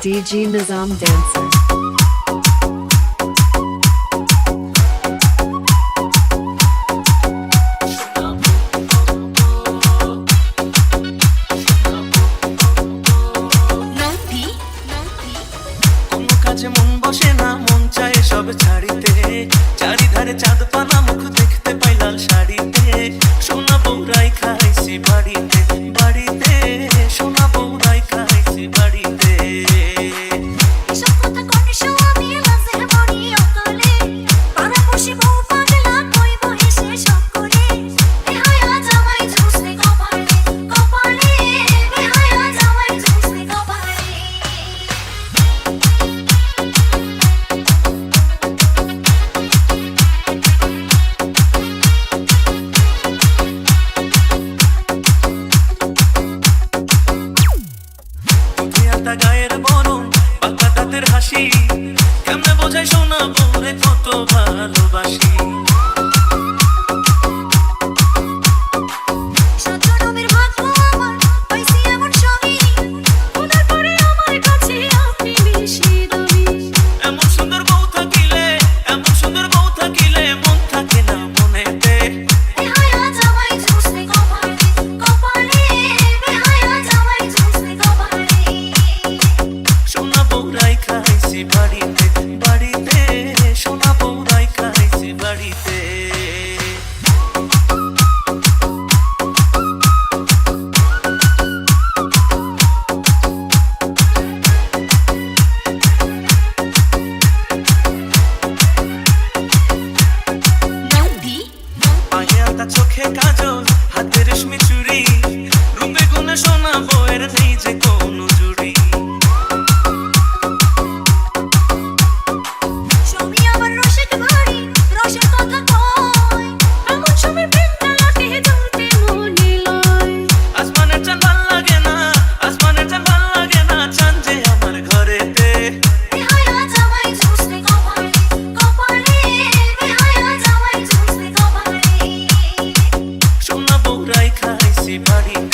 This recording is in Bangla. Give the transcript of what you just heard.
DJ Nizam Dancer. কাজে মন বসে না, মন চায় সব ছাড়িতে, চারিধারে চাঁদ পানা মুখ দেখতে পাই লাল শাড়িতে, সোনা বউরাই খাইছি বাড়িতে বাড়িতে, সোনা বউরাই খাইছি বাড়িতে। গায়ের বরং পাকা দাঁতের হাসি, কেমনে বোঝাই সোনা বউরে কত ভালোবাসি। এমন সুন্দর বউ থাকিলে, এমন সুন্দর বউ থাকিলে মন থাকে না মনেতে। সোনা বউরাই খাইছি বাড়িতে বাড়িতে, সোনা বউরাই খাইছি বাড়িতে। পায়ে আলতা চোখে কাজল, হাতে রেশমি চুড়ি, রূপে গুণে সোনা বউয়ের নেই যে কোনো জুড়ি। আসমানের চাঁদ ভাল লাগে না, আসমানের চাঁদ ভাল লাগে না, চাঁদ যে আমার ঘরেতে। সোনা বউরাই খাইছি বাড়িতে